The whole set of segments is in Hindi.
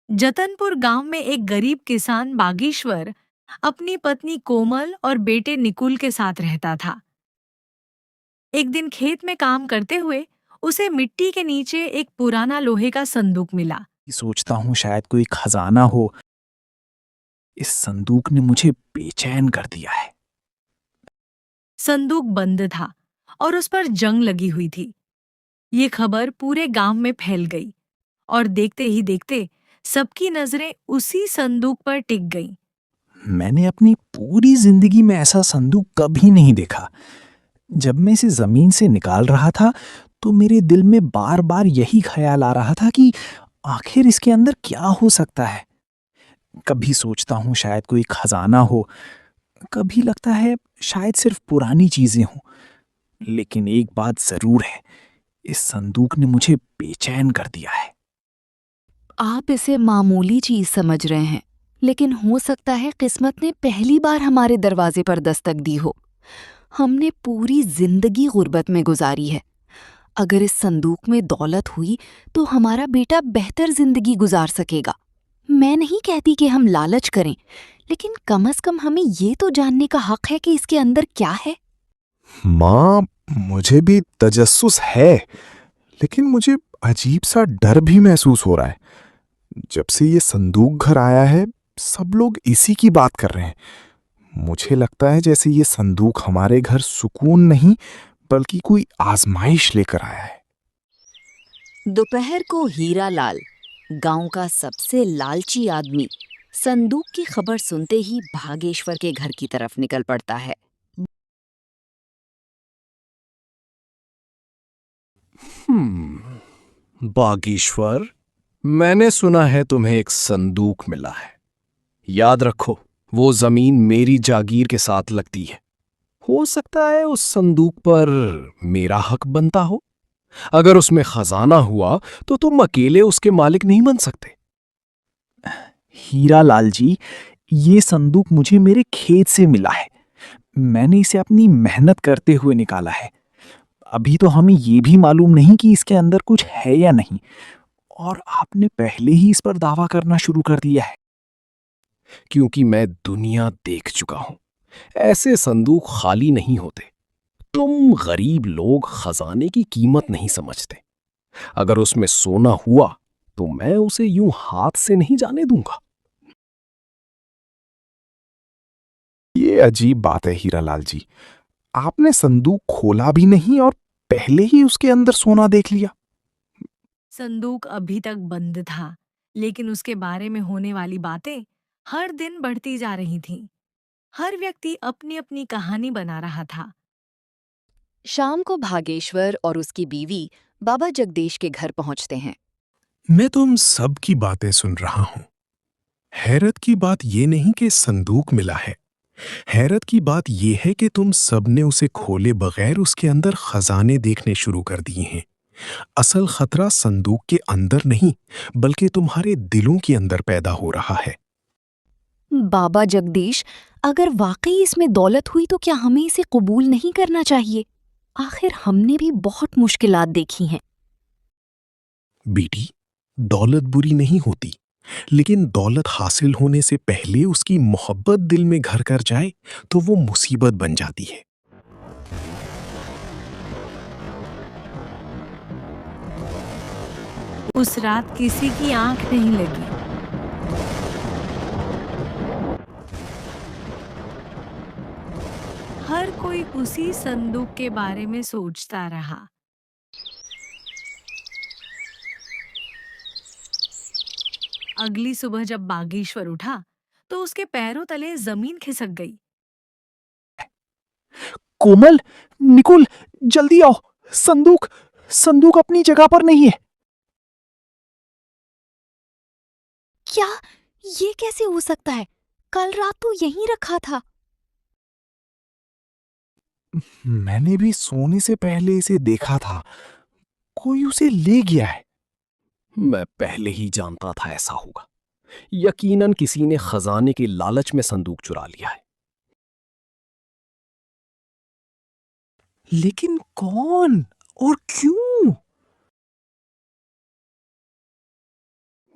जतनपुर गांव में एक गरीब किसान बागीश्वर अपनी पत्नी कोमल और बेटे निकुल के साथ रहता था। एक दिन खेत में काम करते हुए उसे मिट्टी के नीचे एक पुराना लोहे का संदूक मिला। सोचता हूँ शायद कोई खजाना हो। इस संदूक ने मुझे बेचैन कर दिया है। संदूक बंद था और उस पर जंग लगी हुई थी। ये खबर पूरे गांव में फैल गई और देखते ही देखते सबकी नजरें उसी संदूक पर टिक गईं। मैंने अपनी पूरी जिंदगी में ऐसा संदूक कभी नहीं देखा। जब मैं इसे जमीन से निकाल रहा था तो मेरे दिल में बार बार यही ख्याल आ रहा था कि आखिर इसके अंदर क्या हो सकता है। कभी सोचता हूँ शायद कोई खजाना हो, कभी लगता है शायद सिर्फ पुरानी चीजें हों। लेकिन एक बात जरूर है, इस संदूक ने मुझे बेचैन कर दिया है। आप इसे मामूली चीज समझ रहे हैं, लेकिन हो सकता है किस्मत ने पहली बार हमारे दरवाजे पर दस्तक दी हो। हमने पूरी जिंदगी गुर्बत में गुजारी है। अगर इस संदूक में दौलत हुई तो हमारा बेटा बेहतर जिंदगी गुजार सकेगा। मैं नहीं कहती कि हम लालच करें, लेकिन कम से कम हमें ये तो जानने का हक है कि इसके अंदर क्या है। माँ, मुझे भी तजस्सुस है, लेकिन मुझे अजीब सा डर भी महसूस हो रहा है। जब से ये संदूक घर आया है, सब लोग इसी की बात कर रहे हैं। मुझे लगता है जैसे ये संदूक हमारे घर सुकून नहीं, बल्कि कोई आजमाइश लेकर आया है। दोपहर को हीरा लाल, गांव का सबसे लालची आदमी, संदूक की खबर सुनते ही भागेश्वर के घर की तरफ निकल पड़ता है। बागीश्वर, मैंने सुना है तुम्हें एक संदूक मिला है। याद रखो, वो जमीन मेरी जागीर के साथ लगती है। हो सकता है उस संदूक पर मेरा हक बनता हो। अगर उसमें खजाना हुआ तो तुम अकेले उसके मालिक नहीं बन सकते। हीरा लाल जी, ये संदूक मुझे मेरे खेत से मिला है। मैंने इसे अपनी मेहनत करते हुए निकाला है। अभी तो हमें ये भी मालूम नहीं कि इसके अंदर कुछ है या नहीं, और आपने पहले ही इस पर दावा करना शुरू कर दिया है। क्योंकि मैं दुनिया देख चुका हूं। ऐसे संदूक खाली नहीं होते। तुम गरीब लोग खजाने की कीमत नहीं समझते। अगर उसमें सोना हुआ तो मैं उसे यूं हाथ से नहीं जाने दूंगा। ये अजीब बात है हीरालाल जी। आपने संदूक खोला भी नहीं और पहले ही उसके अंदर सोना देख लिया। संदूक अभी तक बंद था, लेकिन उसके बारे में होने वाली बातें हर दिन बढ़ती जा रही थीं। हर व्यक्ति अपनी अपनी कहानी बना रहा था। शाम को भागेश्वर और उसकी बीवी बाबा जगदीश के घर पहुंचते हैं। मैं तुम सब की बातें सुन रहा हूं। हैरत की बात यह नहीं कि संदूक मिला है। हैरत की बात यह है कि तुम सब ने उसे खोले बगैर उसके अंदर खजाने देखने शुरू कर दिए हैं। असल खतरा संदूक के अंदर नहीं, बल्कि तुम्हारे दिलों के अंदर पैदा हो रहा है। बाबा जगदीश, अगर वाकई इसमें दौलत हुई तो क्या हमें इसे कबूल नहीं करना चाहिए? आखिर हमने भी बहुत मुश्किलात देखी हैं। बेटी, दौलत बुरी नहीं होती, लेकिन दौलत हासिल होने से पहले उसकी मोहब्बत दिल में घर कर जाए तो वो मुसीबत बन जाती है। उस रात किसी की आंख नहीं लगी। हर कोई उसी संदूक के बारे में सोचता रहा। अगली सुबह जब बागेश्वर उठा तो उसके पैरों तले जमीन खिसक गई। कोमल, निकुल, जल्दी आओ। संदूक संदूक अपनी जगह पर नहीं है। क्या? ये कैसे हो सकता है? कल रात तो यहीं रखा था। मैंने भी सोने से पहले इसे देखा था। कोई उसे ले गया है। मैं पहले ही जानता था ऐसा होगा। यकीनन किसी ने खजाने के लालच में संदूक चुरा लिया है। लेकिन कौन और क्यों?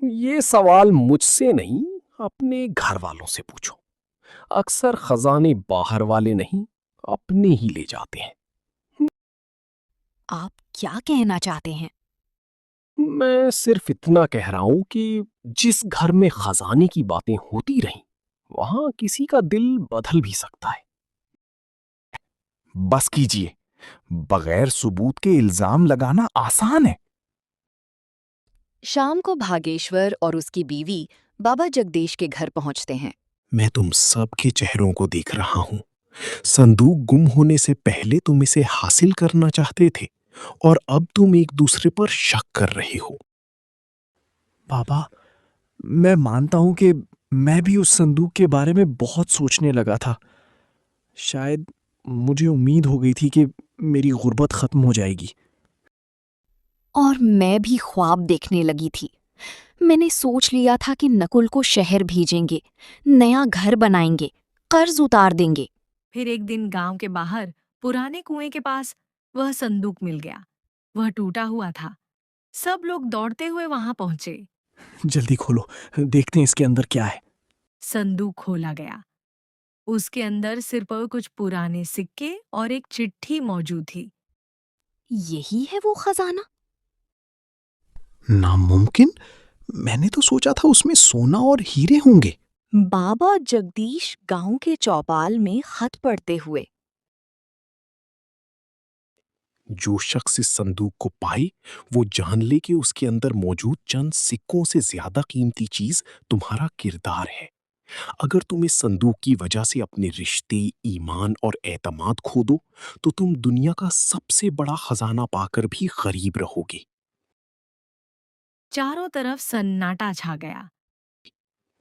ये सवाल मुझसे नहीं, अपने घर वालों से पूछो। अक्सर खजाने बाहर वाले नहीं, अपने ही ले जाते हैं। आप क्या कहना चाहते हैं? मैं सिर्फ इतना कह रहा हूं कि जिस घर में खजाने की बातें होती रहीं, वहां किसी का दिल बदल भी सकता है। बस कीजिए, बगैर सबूत के इल्जाम लगाना आसान है। शाम को भागेश्वर और उसकी बीवी बाबा जगदीश के घर पहुंचते हैं। मैं तुम सबके चेहरों को देख रहा हूं। संदूक गुम होने से पहले तुम इसे हासिल करना चाहते थे और अब तुम एक दूसरे पर शक कर रहे हो। बाबा, मैं मानता हूं कि मैं भी उस संदूक के बारे में बहुत सोचने लगा था। शायद मुझे उम्मीद हो गई थी कि मेरी गुर्बत खत्म हो जाएगी। और मैं भी ख्वाब देखने लगी थी। मैंने सोच लिया था कि नकुल को शहर भेजेंगे, नया घर बनाएंगे, कर्ज उतार देंगे। फिर एक दिन गांव के बाहर पुराने कुएं के पास वह संदूक मिल गया। वह टूटा हुआ था। सब लोग दौड़ते हुए वहां पहुंचे। जल्दी खोलो, देखते हैं इसके अंदर क्या है। संदूक खोला गया। उसके अंदर सिर्फ कुछ पुराने सिक्के और एक चिट्ठी मौजूद थी। यही है वो खजाना? नामुमकिन। मैंने तो सोचा था उसमें सोना और हीरे होंगे। बाबा जगदीश गांव के चौपाल में खत पढ़ते हुए। जो शख्स इस संदूक को पाए वो जान ले कि उसके अंदर मौजूद चंद सिक्कों से ज्यादा कीमती चीज तुम्हारा किरदार है। अगर तुम इस संदूक की वजह से अपने रिश्ते, ईमान और एतमाद खो दो, तो तुम दुनिया का सबसे बड़ा खजाना पाकर भी गरीब रहोगे। चारों तरफ सन्नाटा छा गया।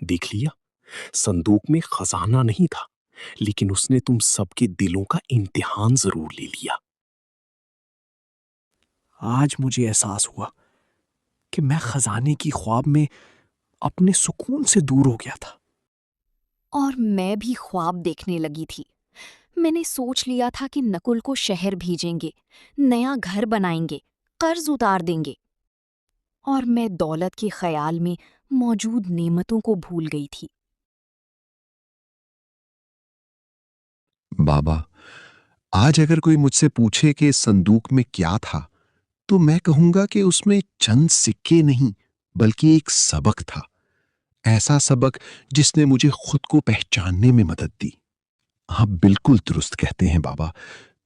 देख लिया, संदूक में खजाना नहीं था, लेकिन उसने तुम सबके दिलों का इम्तिहान जरूर ले लिया। आज मुझे एहसास हुआ कि मैं खजाने की ख्वाब में अपने सुकून से दूर हो गया था। और मैं भी ख्वाब देखने लगी थी। मैंने सोच लिया था कि नकुल को शहर भेजेंगे, नया घर बनाएंगे, कर्ज उतार देंगे। और मैं दौलत के ख्याल में मौजूद नेमतों को भूल गई थी। बाबा, आज अगर कोई मुझसे पूछे कि इस संदूक में क्या था, तो मैं कहूंगा कि उसमें चंद सिक्के नहीं, बल्कि एक सबक था। ऐसा सबक जिसने मुझे खुद को पहचानने में मदद दी। आप बिल्कुल दुरुस्त कहते हैं बाबा।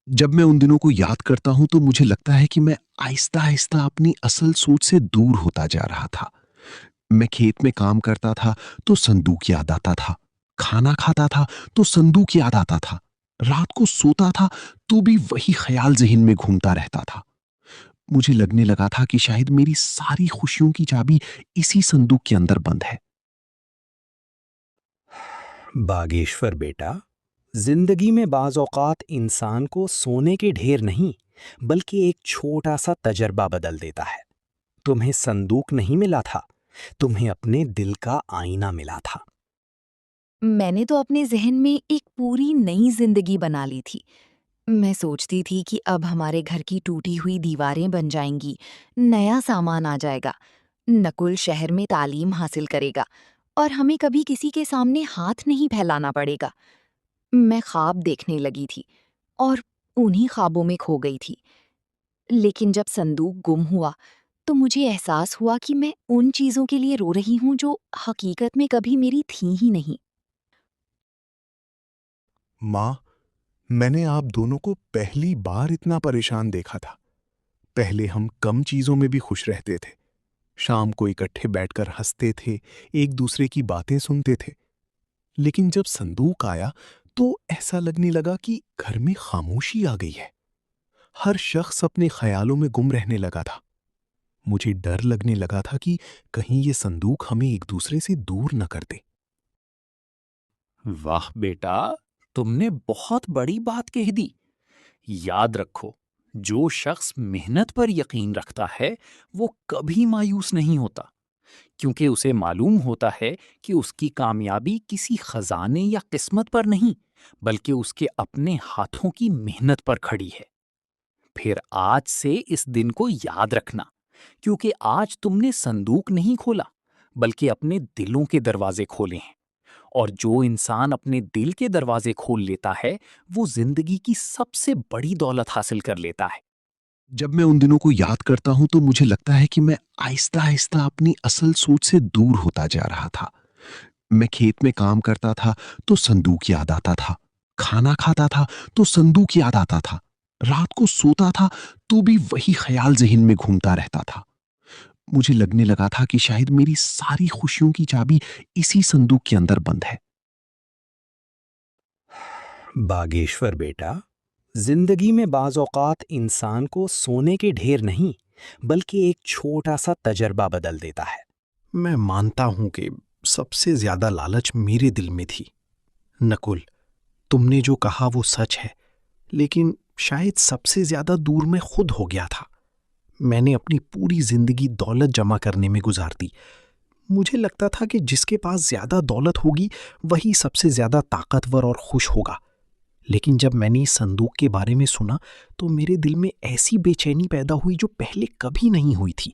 जब मैं उन दिनों को याद करता हूं तो मुझे लगता है कि मैं आहिस्ता आहिस्ता अपनी असल सोच से दूर होता जा रहा था। मैं खेत में काम करता था तो संदूक याद आता था, खाना खाता था तो संदूक याद आता था, रात को सोता था तो भी वही ख्याल ज़हन में घूमता रहता था। मुझे लगने लगा था कि शायद मेरी सारी खुशियों की चाबी इसी संदूक के अंदर बंद है। बागेश्वर बेटा, जिंदगी में बाज औकात इंसान को सोने के ढेर नहीं, बल्कि एक छोटा सा तजर्बा बदल देता है। तुम्हें संदूक नहीं मिला था, तुम्हें अपने दिल का आईना मिला था। मैंने तो अपने जहन में एक पूरी नई जिंदगी बना ली थी। मैं सोचती थी कि अब हमारे घर की टूटी हुई दीवारें बन जाएंगी, नया सामान आ जाएगा, नकुल शहर में तालीम हासिल करेगा और हमें कभी किसी के सामने हाथ नहीं फैलाना पड़ेगा। मैं ख्वाब देखने लगी थी और उन्हीं ख्वाबों में खो गई थी। लेकिन जब संदूक गुम हुआ तो मुझे एहसास हुआ कि मैं उन चीज़ों के लिए रो रही हूँ जो हकीकत में कभी मेरी थी ही नहीं। माँ, मैंने आप दोनों को पहली बार इतना परेशान देखा था। पहले हम कम चीजों में भी खुश रहते थे। शाम को इकट्ठे बैठकर हंसते थे, एक दूसरे की बातें सुनते थे। लेकिन जब संदूक आया तो ऐसा लगने लगा कि घर में खामोशी आ गई है। हर शख्स अपने ख्यालों में गुम रहने लगा था। मुझे डर लगने लगा था कि कहीं ये संदूक हमें एक दूसरे से दूर न कर दे। वाह बेटा, तुमने बहुत बड़ी बात कह दी। याद रखो, जो शख्स मेहनत पर यकीन रखता है वो कभी मायूस नहीं होता, क्योंकि उसे मालूम होता है कि उसकी कामयाबी किसी खजाने या किस्मत पर नहीं, बल्कि उसके अपने हाथों की मेहनत पर खड़ी है। फिर आज से इस दिन को याद रखना, क्योंकि आज तुमने संदूक नहीं खोला, बल्कि अपने दिलों के दरवाजे खोले हैं। और जो इंसान अपने दिल के दरवाजे खोल लेता है, वो जिंदगी की सबसे बड़ी दौलत हासिल कर लेता है। जब मैं उन दिनों को याद करता हूं तो मुझे लगता है कि मैं आहिस्ता आहिस्ता अपनी असल सोच से दूर होता जा रहा था। मैं खेत में काम करता था तो संदूक याद आता था, खाना खाता था तो संदूक याद आता था, रात को सोता था तो भी वही ख्याल जहन में घूमता रहता था। मुझे लगने लगा था कि शायद मेरी सारी खुशियों की चाबी इसी संदूक के अंदर बंद है। बागेश्वर बेटा, जिंदगी में बाज औकात इंसान को सोने के ढेर नहीं, बल्कि एक छोटा सा तजर्बा बदल देता है। मैं मानता हूं कि सबसे ज्यादा लालच मेरे दिल में थी। नकुल, तुमने जो कहा वो सच है, लेकिन शायद सबसे ज्यादा दूर मैं खुद हो गया था। मैंने अपनी पूरी जिंदगी दौलत जमा करने में गुजार दी। मुझे लगता था कि जिसके पास ज्यादा दौलत होगी वही सबसे ज्यादा ताकतवर और खुश होगा। लेकिन जब मैंने इस संदूक के बारे में सुना तो मेरे दिल में ऐसी बेचैनी पैदा हुई जो पहले कभी नहीं हुई थी।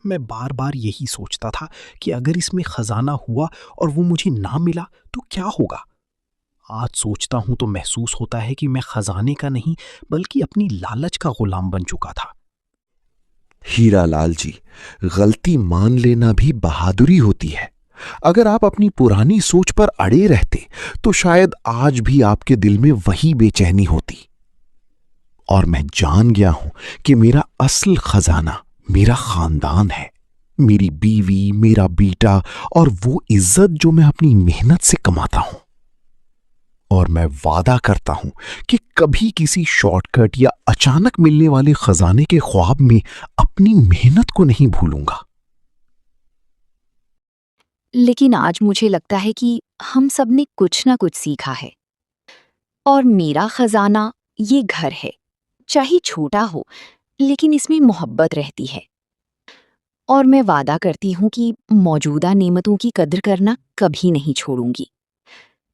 मैं बार बार यही सोचता था कि अगर इसमें खजाना हुआ और वो मुझे ना मिला तो क्या होगा। आज सोचता हूं तो महसूस होता है कि मैं खजाने का नहीं बल्कि अपनी लालच का गुलाम बन चुका था। हीरालाल जी, गलती मान लेना भी बहादुरी होती है। अगर आप अपनी पुरानी सोच पर अड़े रहते तो शायद आज भी आपके दिल में वही बेचैनी होती। और मैं जान गया हूं कि मेरा असल खजाना मेरा खानदान है, मेरी बीवी, मेरा बेटा और वो इज्जत जो मैं अपनी मेहनत से कमाता हूं। और मैं वादा करता हूं कि कभी किसी शॉर्टकट या अचानक मिलने वाले खजाने के ख्वाब में अपनी मेहनत को नहीं भूलूंगा। लेकिन आज मुझे लगता है कि हम सब ने कुछ ना कुछ सीखा है। और मेरा खजाना ये घर है, चाहे छोटा हो, लेकिन इसमें मोहब्बत रहती है। और मैं वादा करती हूँ कि मौजूदा नेमतों की कद्र करना कभी नहीं छोड़ूंगी।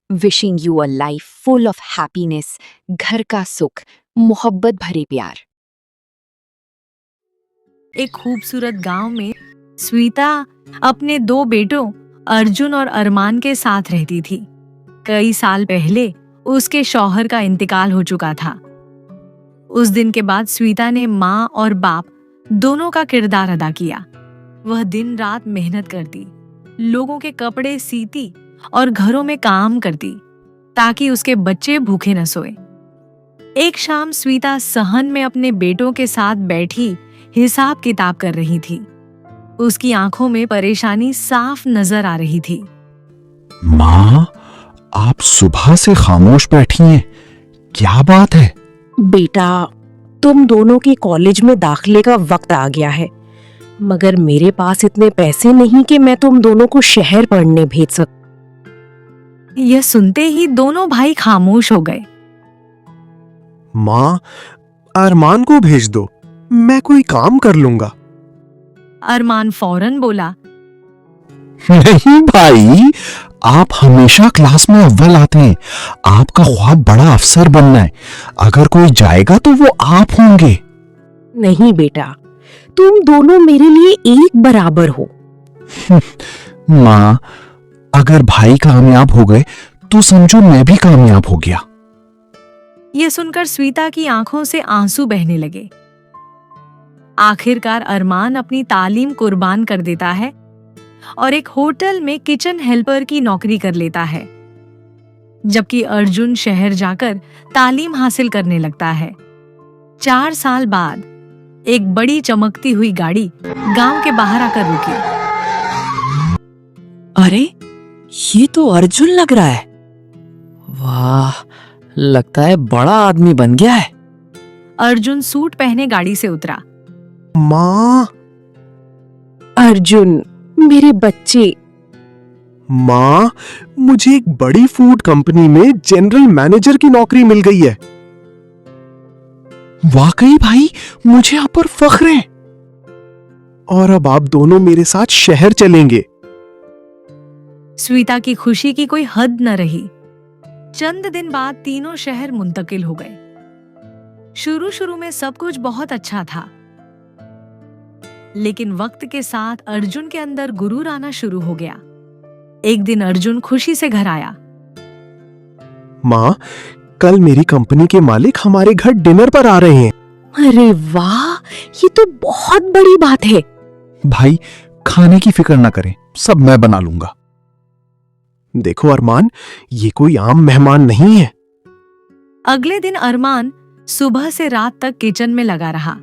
Wishing you a life full of happiness, घर का सुख, मोहब्बत भरे प्यार। एक खूबसूरत गांव में स्वीता अपने 2 बेटों अर्जुन और अरमान के साथ रहती थी। कई साल पहले उसके शौहर का इंतकाल हो चुका था। उस दिन के बाद स्वीता ने माँ और बाप दोनों का किरदार अदा किया। वह दिन रात मेहनत करती, लोगों के कपड़े सीती और घरों में काम करती ताकि उसके बच्चे भूखे न सोए। एक शाम स्वीता सहन में अपने बेटों के साथ बैठी हिसाब किताब कर रही थी। उसकी आंखों में परेशानी साफ नजर आ रही थी। माँ, आप सुबह से खामोश बैठी हैं, क्या बात है? बेटा, तुम दोनों के कॉलेज में दाखिले का वक्त आ गया है, मगर मेरे पास इतने पैसे नहीं कि मैं तुम दोनों को शहर पढ़ने भेज सकूं। यह सुनते ही दोनों भाई खामोश हो गए। माँ, अरमान को भेज दो, मैं कोई काम कर लूंगा। अरमान फौरन बोला, नहीं भाई, आप हमेशा क्लास में अव्वल आते हैं। आपका ख्वाब बड़ा अफसर बनना है। अगर कोई जाएगा तो वो आप होंगे। नहीं बेटा, तुम दोनों मेरे लिए एक बराबर हो। माँ, अगर भाई कामयाब हो गए तो समझो मैं भी कामयाब हो गया। यह सुनकर स्वीता की आंखों से आंसू बहने लगे। आखिरकार अरमान अपनी तालीम कुर्बान कर देता है और एक होटल में किचन हेल्पर की नौकरी कर लेता है, जबकि अर्जुन शहर जाकर तालीम हासिल करने लगता है। 4 साल बाद एक बड़ी चमकती हुई गाड़ी गांव के बाहर आकर रुकी। अरे, ये तो अर्जुन लग रहा है। वाह, लगता है बड़ा आदमी बन गया है। अर्जुन सूट पहने गाड़ी से उतरा। माँ, अर्जुन, मेरे बच्चे। माँ, मुझे एक बड़ी फूड कंपनी में जनरल मैनेजर की नौकरी मिल गई है। वाकई भाई, मुझे आप पर फख्र है। और अब आप दोनों मेरे साथ शहर चलेंगे। स्वीता की खुशी की कोई हद न रही। चंद दिन बाद तीनों शहर मुंतकिल हो गए। शुरू शुरू में सब कुछ बहुत अच्छा था। लेकिन वक्त के साथ अर्जुन के अंदर गुरूर आना शुरू हो गया। एक दिन अर्जुन खुशी से घर आया। माँ, कल मेरी कंपनी के मालिक हमारे घर डिनर पर आ रहे हैं। अरे वाह, ये तो बहुत बड़ी बात है। भाई, खाने की फिक्र ना करें, सब मैं बना लूंगा। देखो अरमान, ये कोई आम मेहमान नहीं है। अगले दिन अरमान सुबह से रात तक किचन में लगा रहा।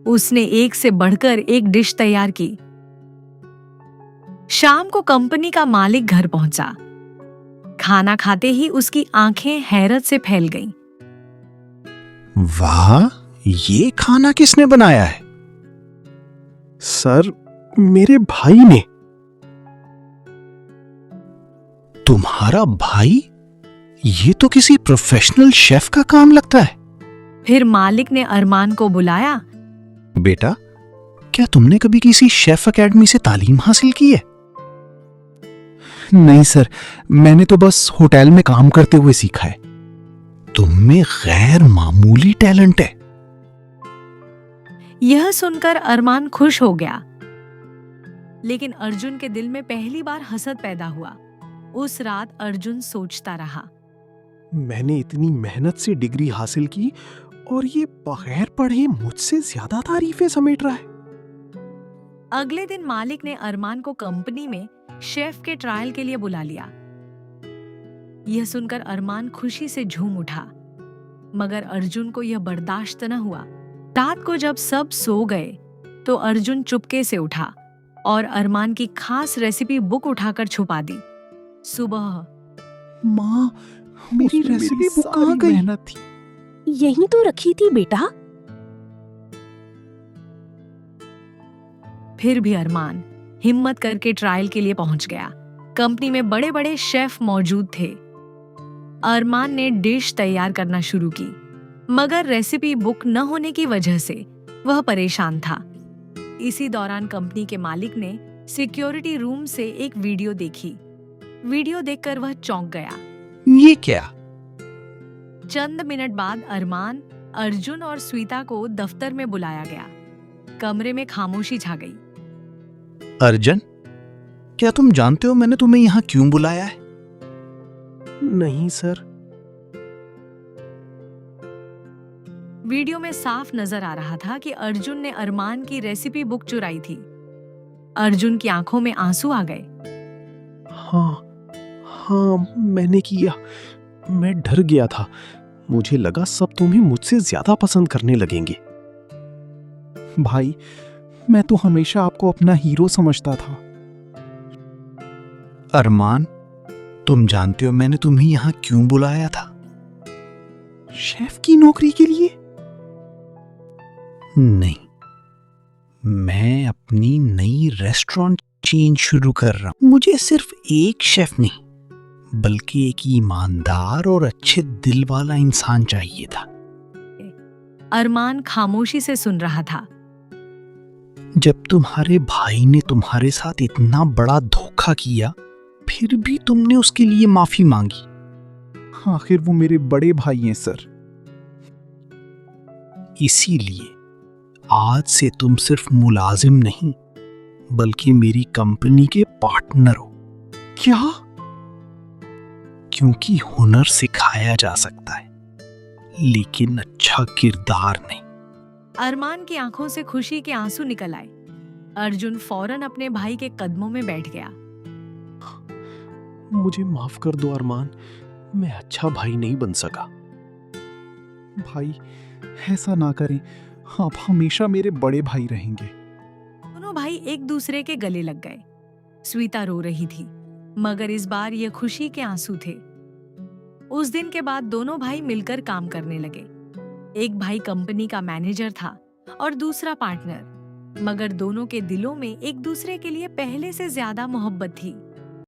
उसने एक से बढ़कर एक डिश तैयार की। शाम को कंपनी का मालिक घर पहुंचा। खाना खाते ही उसकी आंखें हैरत से फैल गईं। वाह, ये खाना किसने बनाया है? सर, मेरे भाई ने। तुम्हारा भाई? ये तो किसी प्रोफेशनल शेफ का काम लगता है। फिर मालिक ने अरमान को बुलाया। बेटा, क्या तुमने कभी किसी शेफ एकेडमी से तालीम हासिल की है? नहीं सर, मैंने तो बस होटल में काम करते हुए सीखा है। तुम में गैर मामूली टैलेंट है। यह सुनकर अरमान खुश हो गया, लेकिन अर्जुन के दिल में पहली बार हसद पैदा हुआ। उस रात अर्जुन सोचता रहा, मैंने इतनी मेहनत से डिग्री हासिल की और ये बगैर पढ़े मुझसे ज्यादा तारीफें समेट रहा है। अगले दिन मालिक ने अरमान को कंपनी में शेफ के ट्रायल के लिए बुला लिया। यह सुनकर अरमान खुशी से झूम उठा, मगर अर्जुन को यह बर्दाश्त न हुआ। रात को जब सब सो गए तो अर्जुन चुपके से उठा और अरमान की खास रेसिपी बुक उठाकर छुपा दी। सुबह, माँ, मेरी रेसिपी बुक कहाँ गई? मेहनत थी। यहीं तो रखी थी बेटा। फिर भी अरमान हिम्मत करके ट्रायल के लिए पहुंच गया। कंपनी में बड़े बड़े शेफ मौजूद थे। अरमान ने डिश तैयार करना शुरू की, मगर रेसिपी बुक न होने की वजह से वह परेशान था। इसी दौरान कंपनी के मालिक ने सिक्योरिटी रूम से एक वीडियो देखी। वीडियो देखकर वह चौंक गया। ये क्या? चंद मिनट बाद अरमान, अर्जुन और स्वीता को दफ्तर में बुलाया गया। कमरे में खामोशी छा गई। अर्जुन, क्या तुम जानते हो मैंने तुम्हें यहां क्यों बुलाया है? नहीं सर। वीडियो में साफ नजर आ रहा था कि अर्जुन ने अरमान की रेसिपी बुक चुराई थी। अर्जुन की आंखों में आंसू आ गए। हाँ, मैंने किया। मैं डर गया था। मुझे लगा सब तुम्हें मुझसे ज्यादा पसंद करने लगेंगे। भाई, मैं तो हमेशा आपको अपना हीरो समझता था। अरमान, तुम जानते हो मैंने तुम्हें यहां क्यों बुलाया था? शेफ की नौकरी के लिए? नहीं, मैं अपनी नई रेस्टोरेंट चेन शुरू कर रहा हूं। मुझे सिर्फ एक शेफ नहीं, बल्कि एक ईमानदार और अच्छे दिल वाला इंसान चाहिए था। अरमान खामोशी से सुन रहा था। जब तुम्हारे भाई ने तुम्हारे साथ इतना बड़ा धोखा किया, फिर भी तुमने उसके लिए माफी मांगी। आखिर वो मेरे बड़े भाई हैं सर। इसीलिए आज से तुम सिर्फ मुलाजिम नहीं, बल्कि मेरी कंपनी के पार्टनर हो। क्या? क्योंकि हुनर सिखाया जा सकता है, लेकिन अच्छा किरदार नहीं। अरमान की आंखों से खुशी के आंसू निकल आए। अर्जुन फौरन अपने भाई के कदमों में बैठ गया। मुझे माफ कर दो अरमान, मैं अच्छा भाई नहीं बन सका। भाई, ऐसा ना करें, आप हमेशा मेरे बड़े भाई रहेंगे। दोनों भाई एक दूसरे के गले लग गए। स्वीता रो रही थी, मगर इस बार ये खुशी के आंसू थे। उस दिन के बाद दोनों भाई मिलकर काम करने लगे। एक भाई कंपनी का मैनेजर था और दूसरा पार्टनर, मगर दोनों के दिलों में एक दूसरे के लिए पहले से ज्यादा मोहब्बत थी।